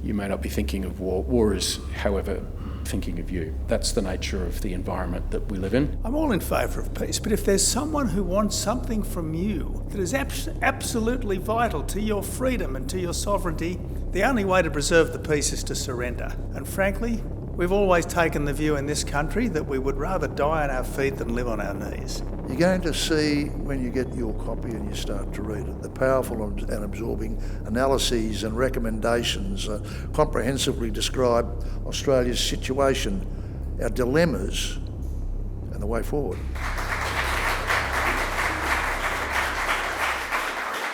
you may not be thinking of war. War is, however, thinking of you. That's the nature of the environment that we live in. I'm all in favour of peace, but if there's someone who wants something from you that is absolutely vital to your freedom and to your sovereignty, the only way to preserve the peace is to surrender. And frankly, we've always taken the view in this country that we would rather die on our feet than live on our knees. You're going to see, when you get your copy and you start to read it, the powerful and absorbing analyses and recommendations comprehensively describe Australia's situation, our dilemmas, and the way forward.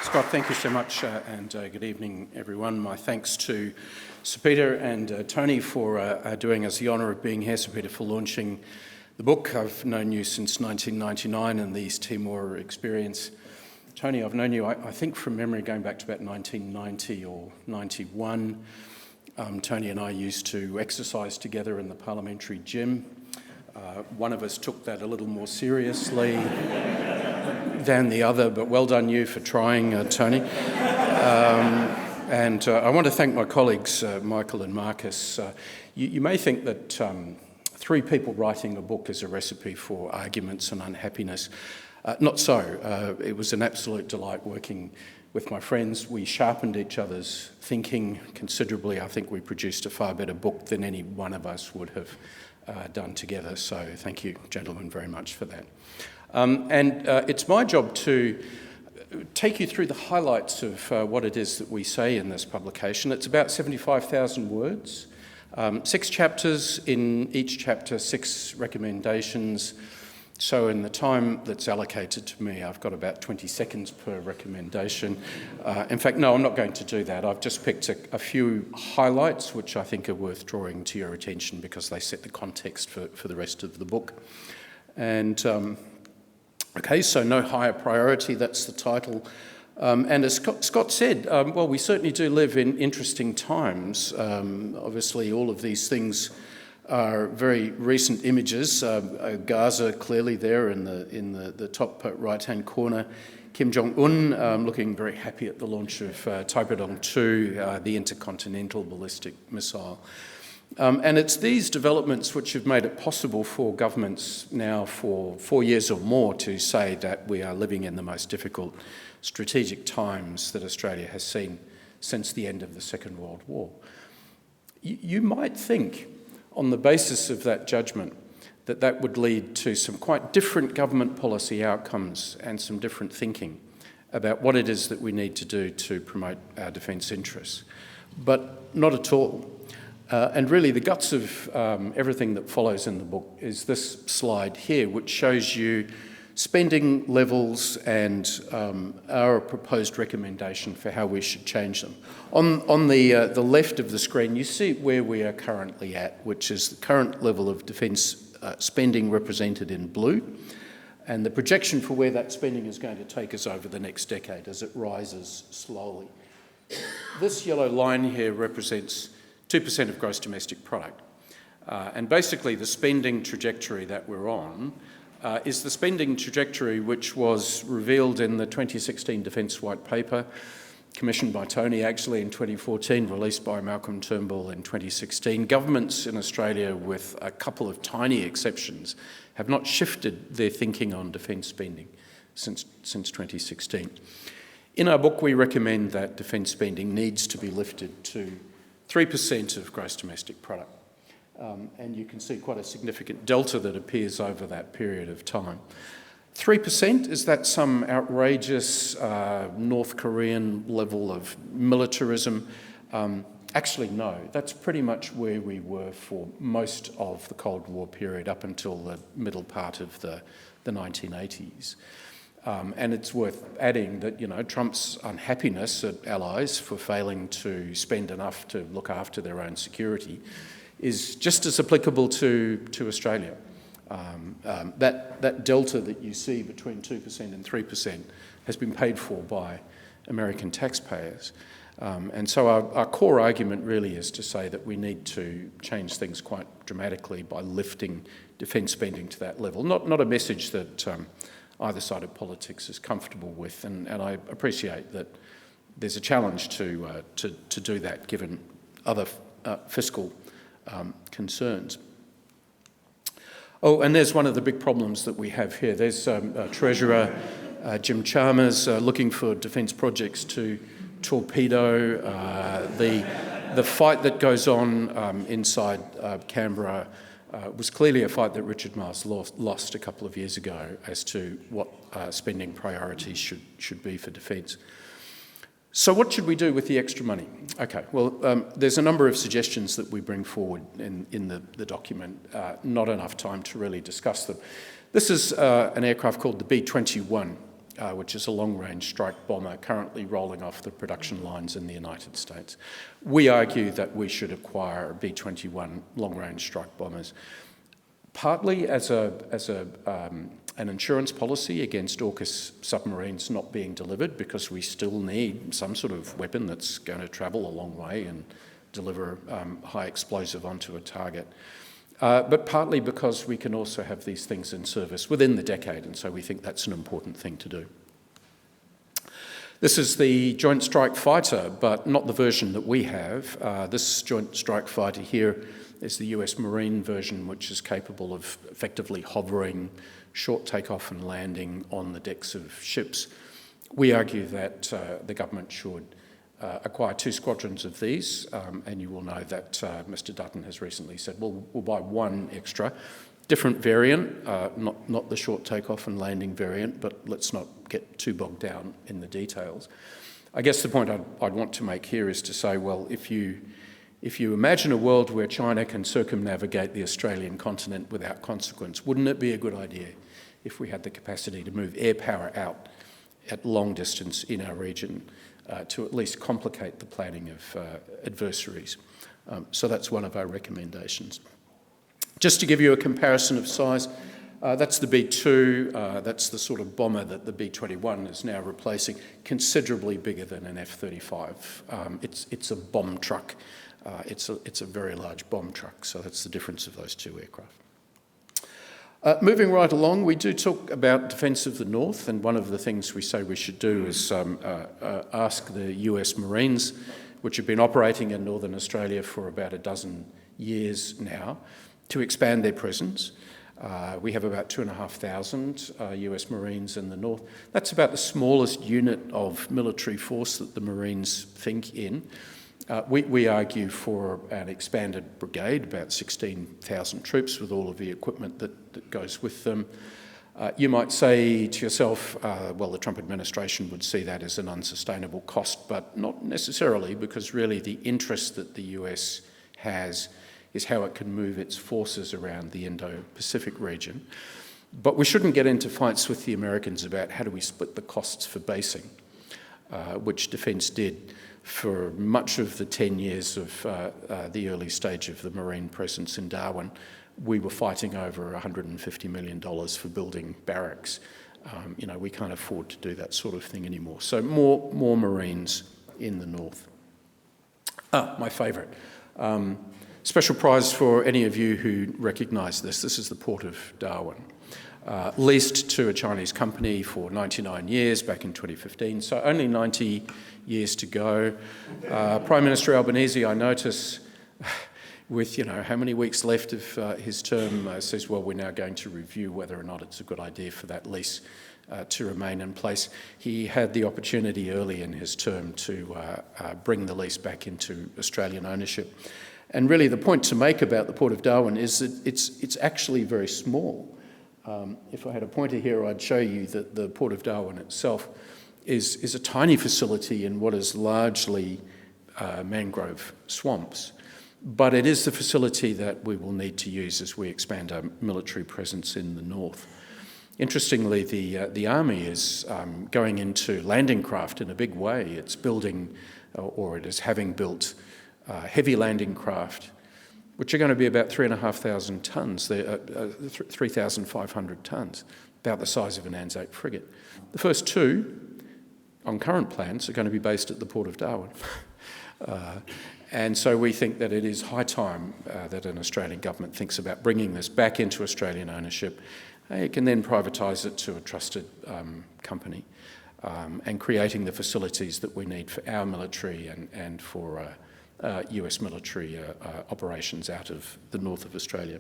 Scott, thank you so much, and good evening, everyone. My thanks to Sir Peter and Tony for doing us the honour of being here. Sir Peter, for launching the book. I've known you since 1999 and the East Timor experience. Tony, I've known you, I think from memory, going back to about 1990 or 91. Tony and I used to exercise together in the parliamentary gym. One of us took that a little more seriously than the other, but well done you for trying, Tony. And I want to thank my colleagues, Michael and Marcus. You may think that 3 people writing a book is a recipe for arguments and unhappiness. Not so. It was an absolute delight working with my friends. We sharpened each other's thinking considerably. I think we produced a far better book than any one of us would have done together. So thank you, gentlemen, very much for that. It's my job to take you through the highlights of what it is that we say in this publication. It's about 75,000 words, 6 chapters, in each chapter 6 recommendations. So in the time that's allocated to me, I've got about 20 seconds per recommendation. In fact, no, I'm not going to do that. I've just picked a few highlights which I think are worth drawing to your attention because they set the context for the rest of the book. And okay, so No Hight Priority, that's the title. And as Scott said, well, we certainly do live in interesting times. Obviously, all of these things are very recent images. Gaza clearly there in the top right-hand corner. Kim Jong-un looking very happy at the launch of Taipei-2, the intercontinental ballistic missile. And it's these developments which have made it possible for governments now for 4 years or more to say that we are living in the most difficult strategic times that Australia has seen since the end of the Second World War. You might think, on the basis of that judgment, that would lead to some quite different government policy outcomes and some different thinking about what it is that we need to do to promote our defence interests. But not at all. And really the guts of everything that follows in the book is this slide here, which shows you spending levels and our proposed recommendation for how we should change them. On the left of the screen, you see where we are currently at, which is the current level of defence spending represented in blue, and the projection for where that spending is going to take us over the next decade as it rises slowly. This yellow line here represents 2% of gross domestic product. And basically the spending trajectory that we're on is the spending trajectory which was revealed in the 2016 Defence White Paper, commissioned by Tony actually in 2014, released by Malcolm Turnbull in 2016. Governments in Australia, with a couple of tiny exceptions, have not shifted their thinking on defence spending since 2016. In our book, we recommend that defence spending needs to be lifted to 3% of gross domestic product. And you can see quite a significant delta that appears over that period of time. 3%, is that some outrageous North Korean level of militarism? Actually, no. That's pretty much where we were for most of the Cold War period up until the middle part of the 1980s. And it's worth adding that, you know, Trump's unhappiness at allies for failing to spend enough to look after their own security is just as applicable to Australia. That delta that you see between 2% and 3% has been paid for by American taxpayers. And so our core argument really is to say that we need to change things quite dramatically by lifting defence spending to that level. Not a message that either side of politics is comfortable with, and I appreciate that there's a challenge to do that given other fiscal concerns. Oh, and there's one of the big problems that we have here. There's Treasurer Jim Chalmers looking for defence projects to torpedo. The fight that goes on inside Canberra was clearly a fight that Richard Marles lost a couple of years ago as to what spending priorities should be for defence. So what should we do with the extra money? Okay, well, there's a number of suggestions that we bring forward in the document. Not enough time to really discuss them. This is an aircraft called the B-21, which is a long-range strike bomber currently rolling off the production lines in the United States. We argue that we should acquire B-21 long-range strike bombers, partly as an insurance policy against AUKUS submarines not being delivered, because we still need some sort of weapon that's going to travel a long way and deliver high explosive onto a target. But partly because we can also have these things in service within the decade, and so we think that's an important thing to do. This is the Joint Strike Fighter, but not the version that we have. This Joint Strike Fighter here is the US Marine version, which is capable of effectively hovering, short takeoff and landing on the decks of ships. We argue that the government should acquire 2 squadrons of these, and you will know that Mr Dutton has recently said, well, we'll buy 1 extra. Different variant, not the short takeoff and landing variant, but let's not get too bogged down in the details. I guess the point I'd want to make here is to say, well, if you imagine a world where China can circumnavigate the Australian continent without consequence, wouldn't it be a good idea if we had the capacity to move air power out at long distance in our region to at least complicate the planning of adversaries? So that's one of our recommendations. Just to give you a comparison of size, that's the B-2, that's the sort of bomber that the B-21 is now replacing, considerably bigger than an F-35. It's a bomb truck. It's a very large bomb truck, so that's the difference of those 2 aircraft. Moving right along, we do talk about defence of the North, and one of the things we say we should do is ask the US Marines, which have been operating in Northern Australia for about a dozen years now, to expand their presence. We have about 2,500 US Marines in the North. That's about the smallest unit of military force that the Marines think in. We argue for an expanded brigade, about 16,000 troops with all of the equipment that goes with them. You might say to yourself, well, the Trump administration would see that as an unsustainable cost, but not necessarily, because really the interest that the US has is how it can move its forces around the Indo-Pacific region. But we shouldn't get into fights with the Americans about how do we split the costs for basing, which Defence did for much of the 10 years of the early stage of the Marine presence in Darwin. We were fighting over $150 million for building barracks. We can't afford to do that sort of thing anymore. So more Marines in the North. My favourite. Special prize for any of you who recognise this. This is the Port of Darwin. Leased to a Chinese company for 99 years back in 2015, so only 90 years to go. Prime Minister Albanese, I notice, with how many weeks left of his term, says, well, we're now going to review whether or not it's a good idea for that lease to remain in place. He had the opportunity early in his term to bring the lease back into Australian ownership. And really the point to make about the Port of Darwin is that it's actually very small. If I had a pointer here, I'd show you that the Port of Darwin itself is a tiny facility in what is largely mangrove swamps. But it is the facility that we will need to use as we expand our military presence in the north. Interestingly, the Army is going into landing craft in a big way. It's building, or it is having built, heavy landing craft, which are going to be about 3,500 tonnes, 3,500 tonnes, about the size of an Anzac frigate. The first 2, on current plans, are going to be based at the Port of Darwin. And so we think that it is high time that an Australian government thinks about bringing this back into Australian ownership. It can then privatise it to a trusted company and creating the facilities that we need for our military and for US military operations out of the north of Australia.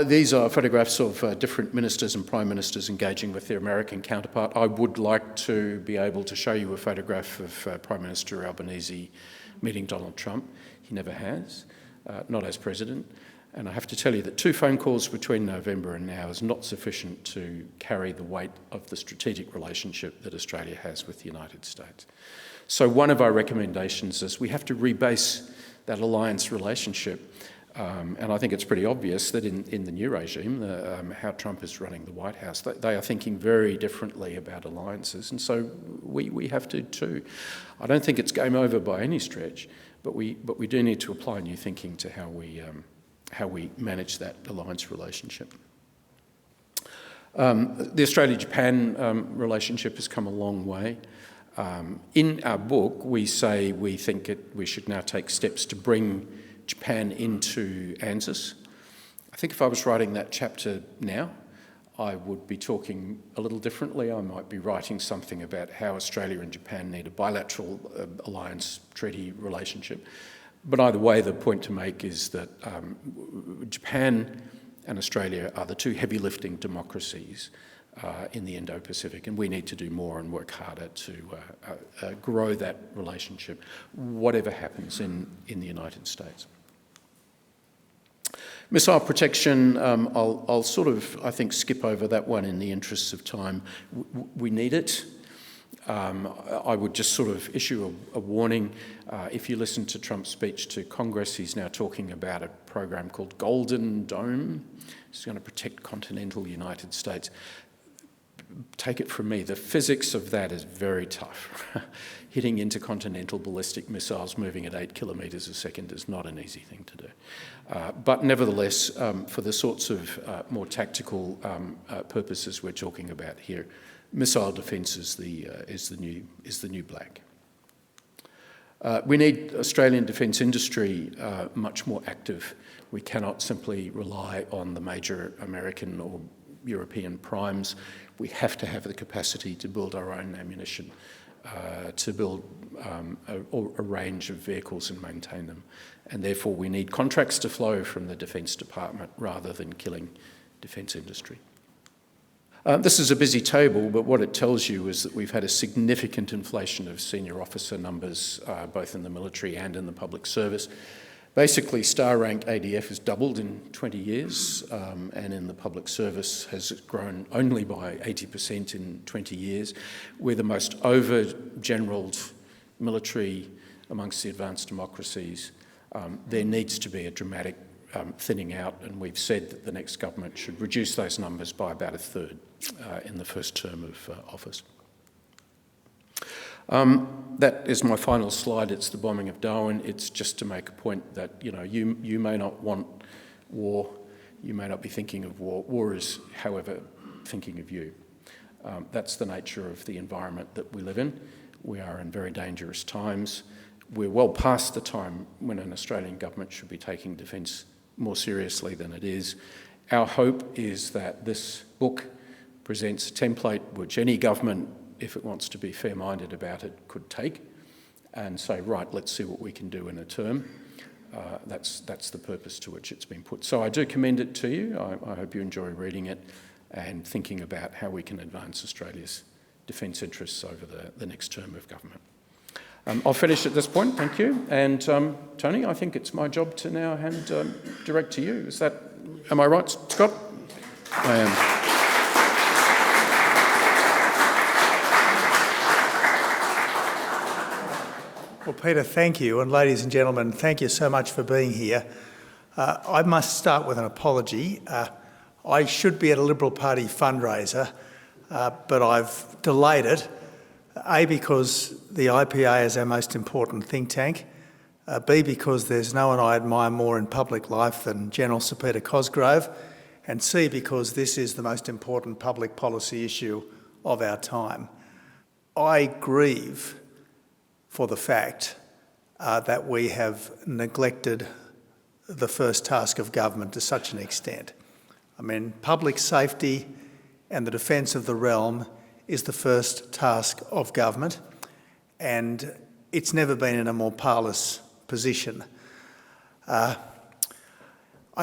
These are photographs of different ministers and prime ministers engaging with their American counterpart. I would like to be able to show you a photograph of Prime Minister Albanese meeting Donald Trump. He never has, not as president. And I have to tell you that 2 phone calls between November and now is not sufficient to carry the weight of the strategic relationship that Australia has with the United States. So one of our recommendations is we have to rebase that alliance relationship. And I think it's pretty obvious that in the new regime, how Trump is running the White House, they are thinking very differently about alliances, and so we have to too. I don't think it's game over by any stretch, but we do need to apply new thinking to how we manage that alliance relationship. The Australia-Japan relationship has come a long way. In our book, we say we think we should now take steps to bring Japan into ANZUS. I think if I was writing that chapter now, I would be talking a little differently. I might be writing something about how Australia and Japan need a bilateral alliance treaty relationship. But either way, the point to make is that Japan and Australia are the 2 heavy-lifting democracies in the Indo-Pacific, and we need to do more and work harder to grow that relationship, whatever happens in the United States. Missile protection, I'll sort of, I think, skip over that one in the interests of time. We need it. I would just sort of issue a warning. If you listen to Trump's speech to Congress, he's now talking about a program called Golden Dome. It's going to protect continental United States. Take it from me, the physics of that is very tough. Hitting intercontinental ballistic missiles moving at 8 kilometres a second is not an easy thing to do. But nevertheless, for the sorts of more tactical purposes we're talking about here, missile defence is the new black. We need Australian defence industry much more active. We cannot simply rely on the major American or European primes. We have to have the capacity to build our own ammunition, to build a range of vehicles and maintain them. And therefore we need contracts to flow from the Defence Department rather than killing defence industry. This is a busy table, but what it tells you is that we've had a significant inflation of senior officer numbers, both in the military and in the public service. Basically, star rank ADF has doubled in 20 years, and in the public service has grown only by 80% in 20 years. We're the most over-generalled military amongst the advanced democracies. There needs to be a dramatic thinning out, and we've said that the next government should reduce those numbers by about 1/3 in the first term of office. That is my final slide. It's the bombing of Darwin. It's just to make a point that, you may not want war. You may not be thinking of war. War is, however, thinking of you. That's the nature of the environment that we live in. We are in very dangerous times. We're well past the time when an Australian government should be taking defence more seriously than it is. Our hope is that this book presents a template which any government, if it wants to be fair-minded about it, could take and say, right, let's see what we can do in a term. That's the purpose to which it's been put. So I do commend it to you. I hope you enjoy reading it and thinking about how we can advance Australia's defence interests over the next term of government. I'll finish at this point, thank you. And Tony, I think it's my job to now hand direct to you. Am I right, Scott? I am. Well, Peter, thank you. And ladies and gentlemen, thank you so much for being here. I must start with an apology. I should be at a Liberal Party fundraiser, but I've delayed it. A, because the IPA is our most important think tank. B, because there's no one I admire more in public life than General Sir Peter Cosgrove. And C, because this is the most important public policy issue of our time. I grieve for the fact that we have neglected the first task of government to such an extent. I mean, public safety and the defence of the realm is the first task of government, and it's never been in a more powerless position. I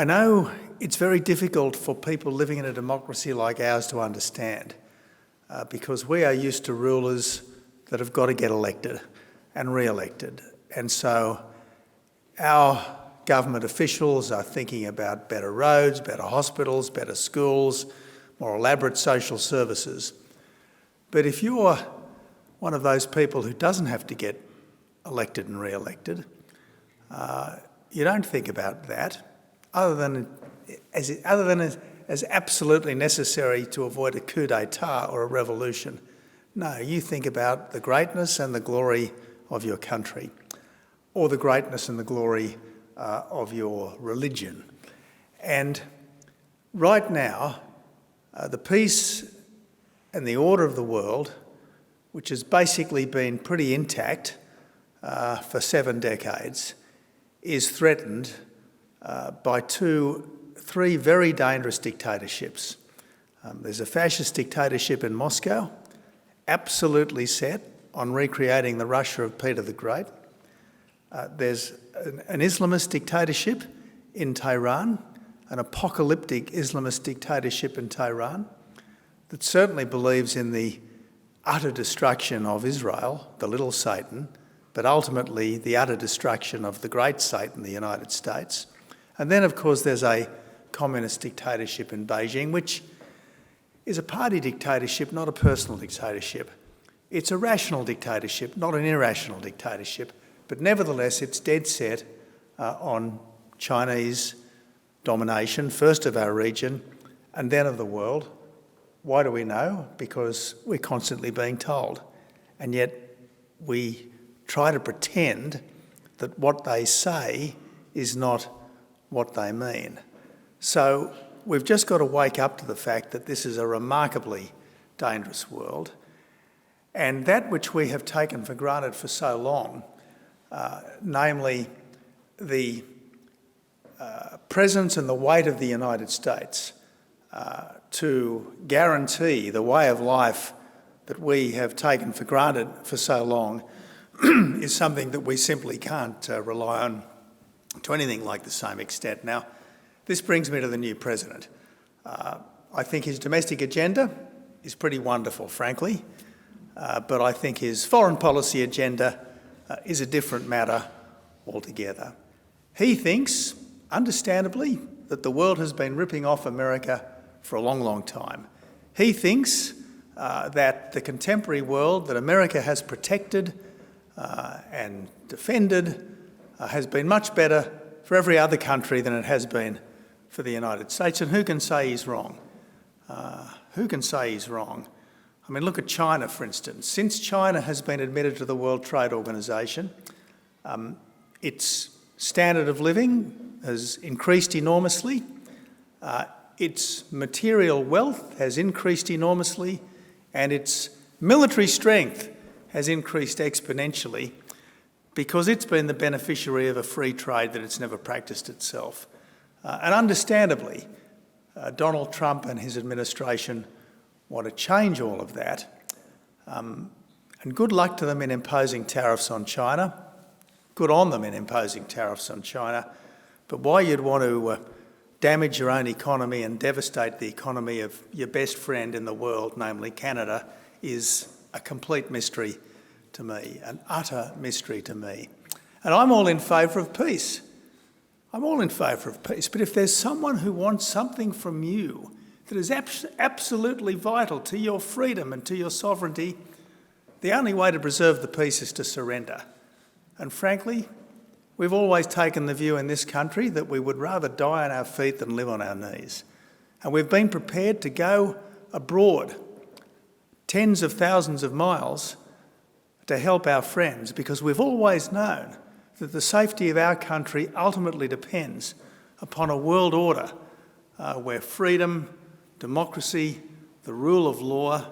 know it's very difficult for people living in a democracy like ours to understand, because we are used to rulers that have got to get elected and re-elected. And so our government officials are thinking about better roads, better hospitals, better schools, more elaborate social services. But if you're one of those people who doesn't have to get elected and re-elected, you don't think about that other than as absolutely necessary to avoid a coup d'etat or a revolution. No, you think about the greatness and the glory of your country, or the greatness and the glory of your religion. And right now, the peace and the order of the world, which has basically been pretty intact for 7 decades, is threatened by three very dangerous dictatorships. There's a fascist dictatorship in Moscow, absolutely set on recreating the Russia of Peter the Great. There's an Islamist dictatorship in Tehran, an apocalyptic Islamist dictatorship in Tehran that certainly believes in the utter destruction of Israel, the little Satan, but ultimately the utter destruction of the great Satan, the United States. And then, of course, there's a communist dictatorship in Beijing, which is a party dictatorship, not a personal dictatorship. It's a rational dictatorship, not an irrational dictatorship, but nevertheless it's dead set on Chinese domination, first of our region and then of the world. Why do we know? Because we're constantly being told. And yet we try to pretend that what they say is not what they mean. So we've just got to wake up to the fact that this is a remarkably dangerous world. And that which we have taken for granted for so long, namely the presence and the weight of the United States to guarantee the way of life that we have taken for granted for so long, is something that we simply can't rely on to anything like the same extent. Now, this brings me to the new president. I think his domestic agenda is pretty wonderful, frankly, but I think his foreign policy agenda is a different matter altogether. He thinks, understandably, that the world has been ripping off America for a long, long time. He thinks that the contemporary world that America has protected and defended has been much better for every other country than it has been for the United States. And who can say he's wrong? Who can say he's wrong? I mean, look at China, for instance. Since China has been admitted to the World Trade Organization, its standard of living has increased enormously. Its material wealth has increased enormously, and its military strength has increased exponentially because it's been the beneficiary of a free trade that it's never practiced itself. And understandably, Donald Trump and his administration want to change all of that. And good luck to them in imposing tariffs on China. Good on them in imposing tariffs on China. But why you'd want to damage your own economy and devastate the economy of your best friend in the world, namely Canada, is a complete mystery to me, an utter mystery to me. And I'm all in favour of peace. I'm all in favour of peace. But if there's someone who wants something from you that is absolutely vital to your freedom and to your sovereignty, the only way to preserve the peace is to surrender. And frankly, we've always taken the view in this country that we would rather die on our feet than live on our knees. And we've been prepared to go abroad tens of thousands of miles to help our friends because we've always known that the safety of our country ultimately depends upon a world order where freedom, democracy, the rule of law,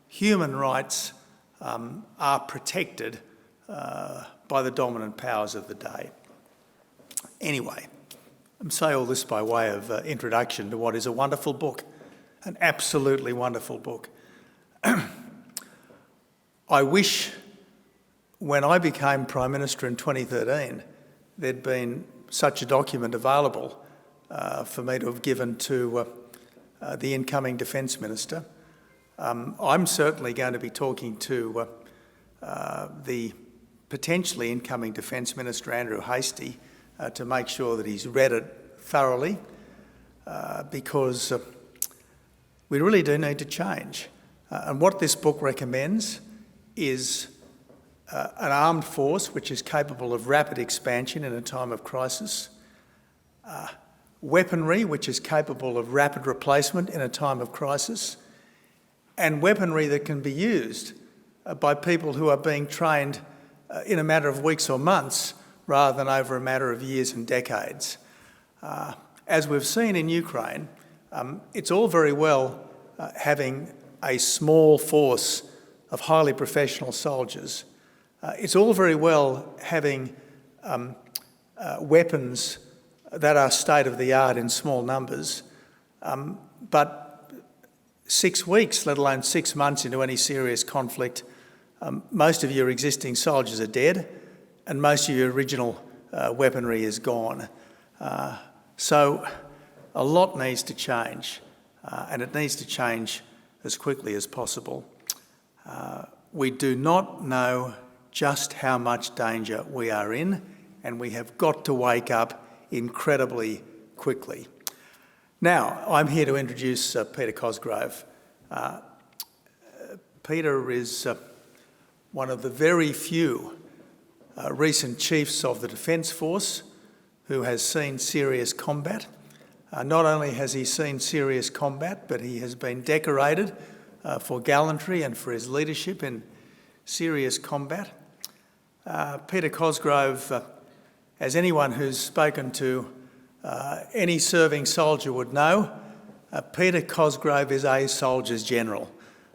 human rights are protected by the dominant powers of the day. Anyway, I'm saying all this by way of introduction to what is a wonderful book, an absolutely wonderful book. I wish when I became Prime Minister in 2013, there'd been such a document available for me to have given to the incoming Defence Minister. I'm certainly going to be talking to the potentially incoming Defence Minister, Andrew Hastie, to make sure that he's read it thoroughly, because we really do need to change. And what this book recommends is an armed force which is capable of rapid expansion in a time of crisis, weaponry which is capable of rapid replacement in a time of crisis, and weaponry that can be used by people who are being trained in a matter of weeks or months rather than over a matter of years and decades. As we've seen in Ukraine, it's all very well having a small force of highly professional soldiers. It's all very well having weapons that are state-of-the-art in small numbers, but 6 weeks, let alone 6 months into any serious conflict, most of your existing soldiers are dead and most of your original weaponry is gone. So a lot needs to change, and it needs to change as quickly as possible. We do not know just how much danger we are in, and we have got to wake up incredibly quickly. Now, I'm here to introduce Peter Cosgrove. Peter is one of the very few recent chiefs of the Defence Force who has seen serious combat. Not only has he seen serious combat, but he has been decorated for gallantry and for his leadership in serious combat. Peter Cosgrove, as anyone who's spoken to any serving soldier would know, Peter Cosgrove is a soldier's general.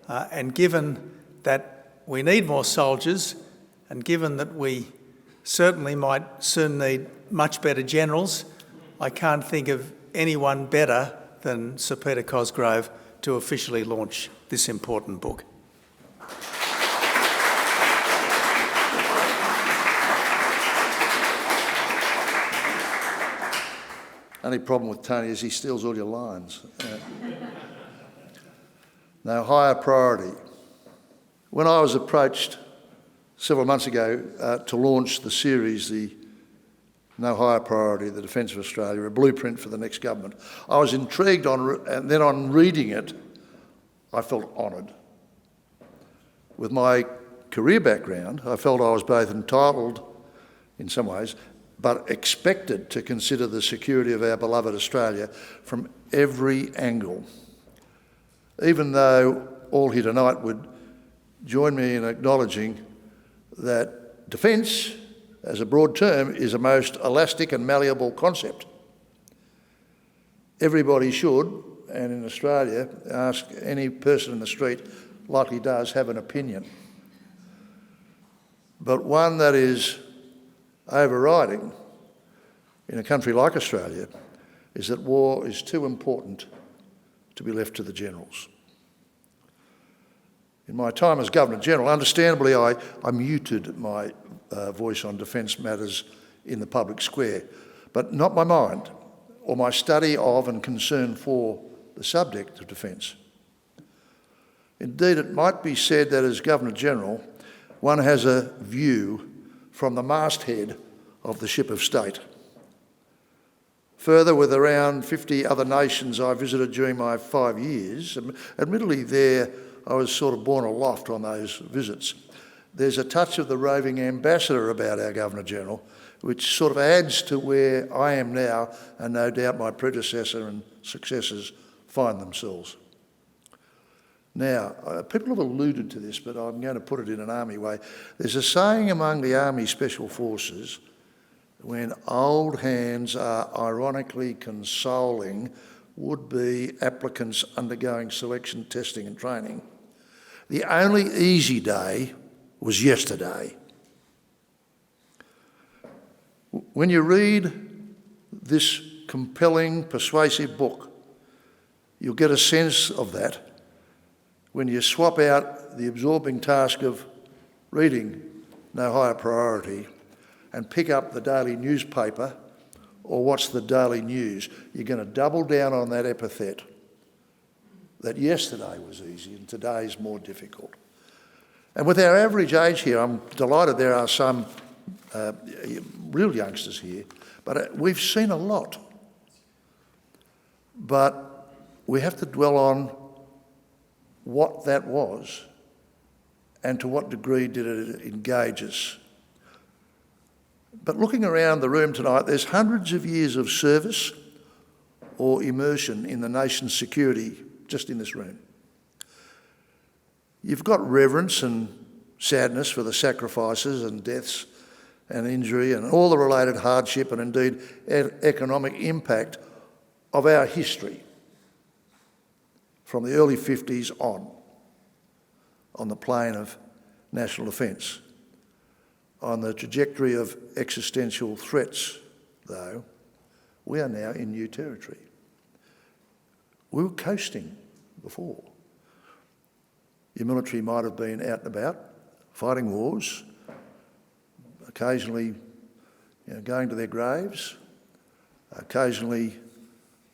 And given that we need more soldiers, and given that we certainly might soon need much better generals, I can't think of anyone better than Sir Peter Cosgrove to officially launch this important book. Only problem with Tony is he steals all your lines. No Hight Priority. When I was approached several months ago to launch the series, the No Hight Priority, the Defence of Australia, a blueprint for the next government, I was intrigued and then on reading it, I felt honoured. With my career background, I felt I was both entitled, in some ways, but expected to consider the security of our beloved Australia from every angle. Even though all here tonight would join me in acknowledging that defence, as a broad term, is a most elastic and malleable concept. Everybody should, and in Australia, ask any person in the street, like he does, have an opinion. But one that is overriding in a country like Australia is that war is too important to be left to the generals. In my time as Governor-General, understandably, I muted my voice on defence matters in the public square, but not my mind or my study of and concern for the subject of defence. Indeed, it might be said that as Governor-General, one has a view from the masthead of the ship of state. Further, with around 50 other nations I visited during my 5 years, admittedly there I was sort of borne aloft on those visits, there's a touch of the roving ambassador about our Governor-General, which sort of adds to where I am now, and no doubt my predecessor and successors find themselves. Now, people have alluded to this, but I'm going to put it in an army way. There's a saying among the Army Special Forces, when old hands are ironically consoling would-be applicants undergoing selection, testing and training, the only easy day was yesterday. When you read this compelling, persuasive book, you'll get a sense of that when you swap out the absorbing task of reading No Hight Priority and pick up the daily newspaper or watch the daily news, you're going to double down on that epithet that yesterday was easy and today's more difficult. And with our average age here, I'm delighted there are some real youngsters here, but we've seen a lot. But we have to dwell on what that was and to what degree did it engage us. But looking around the room tonight, there's hundreds of years of service or immersion in the nation's security just in this room. You've got reverence and sadness for the sacrifices and deaths and injury and all the related hardship and indeed economic impact of our history from the early 50s on the plane of national defence. On the trajectory of existential threats, though, we are now in new territory. We were coasting before. Your military might have been out and about, fighting wars, occasionally going to their graves, occasionally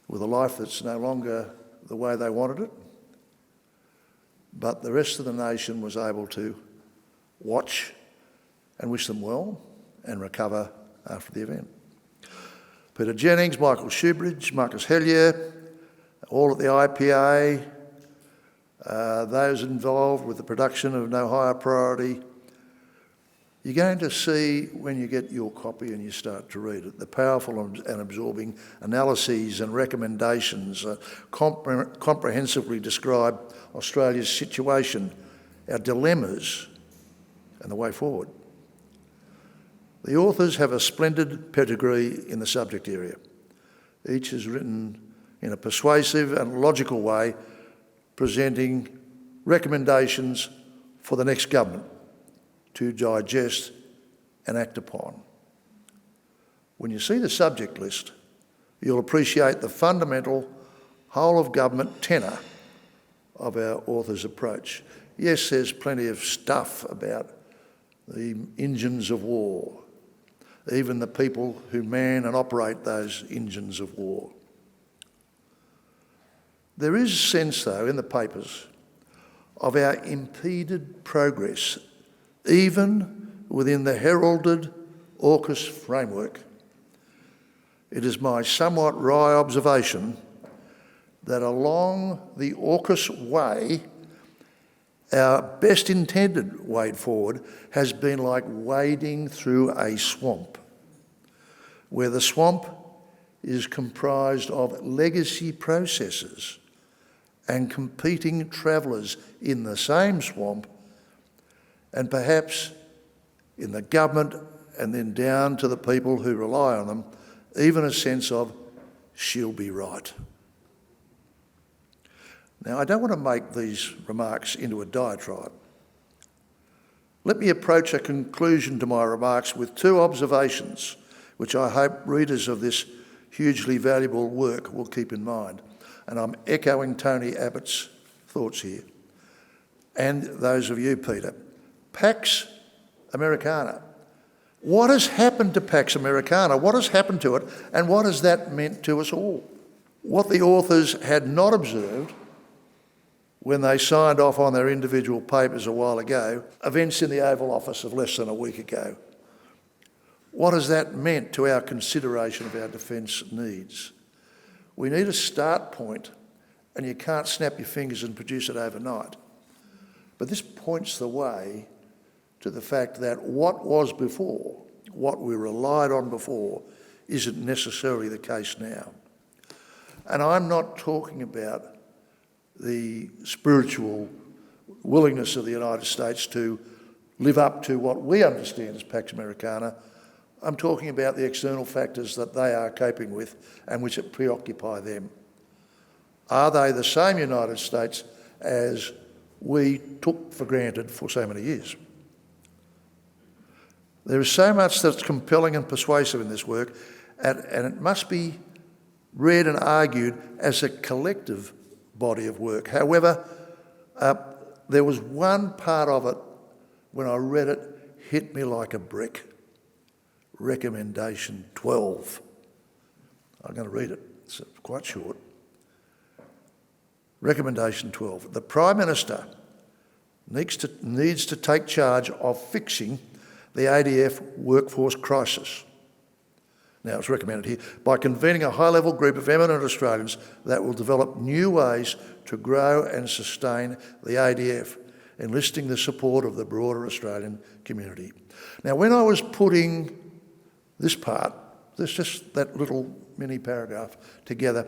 with a life that's no longer the way they wanted it. But the rest of the nation was able to watch and wish them well and recover after the event. Peter Jennings, Michael Shoebridge, Marcus Hellyer, all at the IPA, those involved with the production of No Hight Priority. You're going to see when you get your copy and you start to read it, the powerful and absorbing analyses and recommendations comprehensively describe Australia's situation, our dilemmas and the way forward. The authors have a splendid pedigree in the subject area. Each has written in a persuasive and logical way, presenting recommendations for the next government to digest and act upon. When you see the subject list, you'll appreciate the fundamental whole-of-government tenor of our author's approach. Yes, there's plenty of stuff about the engines of war, even the people who man and operate those engines of war. There is a sense, though, in the papers of our impeded progress, even within the heralded AUKUS framework. It is my somewhat wry observation that along the AUKUS way, our best intended way forward has been like wading through a swamp, where the swamp is comprised of legacy processes and competing travellers in the same swamp, and perhaps in the government and then down to the people who rely on them, even a sense of she'll be right. Now, I don't want to make these remarks into a diatribe. Let me approach a conclusion to my remarks with two observations, which I hope readers of this hugely valuable work will keep in mind. And I'm echoing Tony Abbott's thoughts here, and those of you, Peter. Pax Americana. What has happened to Pax Americana? What has happened to it, and what has that meant to us all? What the authors had not observed when they signed off on their individual papers a while ago, events in the Oval Office of less than a week ago. What has that meant to our consideration of our defence needs? We need a start point, and you can't snap your fingers and produce it overnight. But this points the way to the fact that what was before, what we relied on before, isn't necessarily the case now. And I'm not talking about the spiritual willingness of the United States to live up to what we understand as Pax Americana. I'm talking about the external factors that they are coping with and which preoccupy them. Are they the same United States as we took for granted for so many years? There is so much that's compelling and persuasive in this work, and it must be read and argued as a collective body of work. However, there was one part of it, when I read it, hit me like a brick. Recommendation 12. I'm going to read it. It's quite short. Recommendation 12. The Prime Minister needs to take charge of fixing the ADF workforce crisis. Now, it's recommended here, by convening a high-level group of eminent Australians that will develop new ways to grow and sustain the ADF, enlisting the support of the broader Australian community. Now, when I was putting this part, just that little mini paragraph together,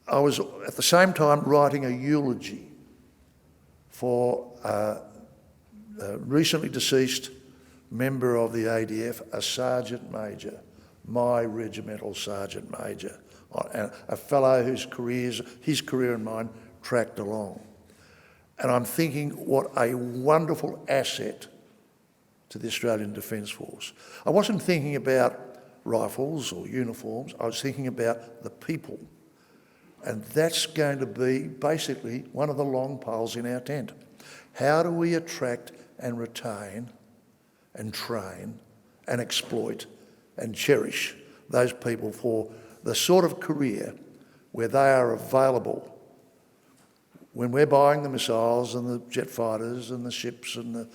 I was at the same time writing a eulogy for a recently deceased member of the ADF, a Sergeant Major, my regimental Sergeant Major, a fellow whose his career and mine tracked along. And I'm thinking what a wonderful asset to the Australian Defence Force. I wasn't thinking about rifles or uniforms, I was thinking about the people. And that's going to be basically one of the long poles in our tent. How do we attract and retain and train and exploit and cherish those people for the sort of career where they are available when we're buying the missiles and the jet fighters and the ships and the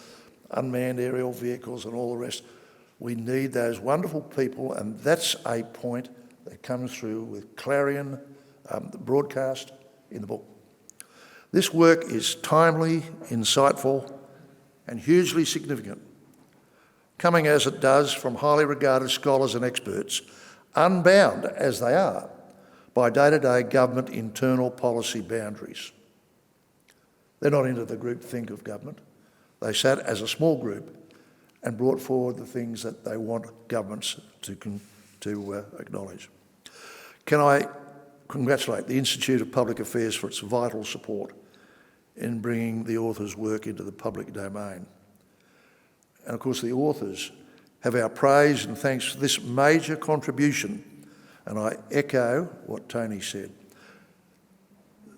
unmanned aerial vehicles and all the rest. We need those wonderful people, and that's a point that comes through with Clarion, the broadcast in the book. This work is timely, insightful, and hugely significant, coming as it does from highly regarded scholars and experts, unbound as they are by day-to-day government internal policy boundaries. They're not into the groupthink of government. They sat as a small group and brought forward the things that they want governments to acknowledge. Can I congratulate the Institute of Public Affairs for its vital support in bringing the author's work into the public domain. And of course the authors have our praise and thanks for this major contribution, and I echo what Tony said.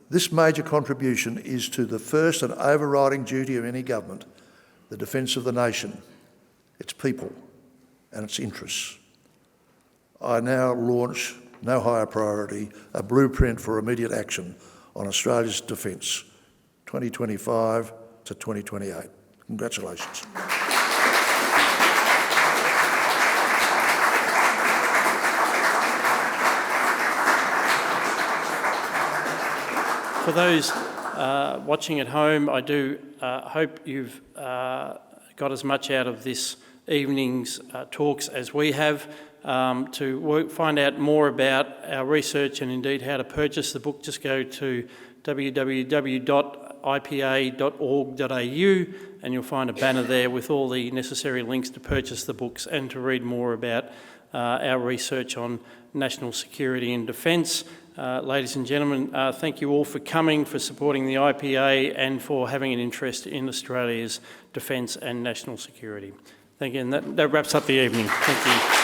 This major contribution is to the first and overriding duty of any government, the defence of the nation, its people and its interests. I now launch No Hight Priority, a blueprint for immediate action on Australia's defence, 2025 to 2028. Congratulations. For those watching at home, I do hope you've got as much out of this evening's talks as we have. To find out more about our research and indeed how to purchase the book, just go to www.ipa.org.au and you'll find a banner there with all the necessary links to purchase the books and to read more about our research on national security and defence. Ladies and gentlemen, thank you all for coming, for supporting the IPA and for having an interest in Australia's defence and national security. Thank you, and that wraps up the evening. Thank you.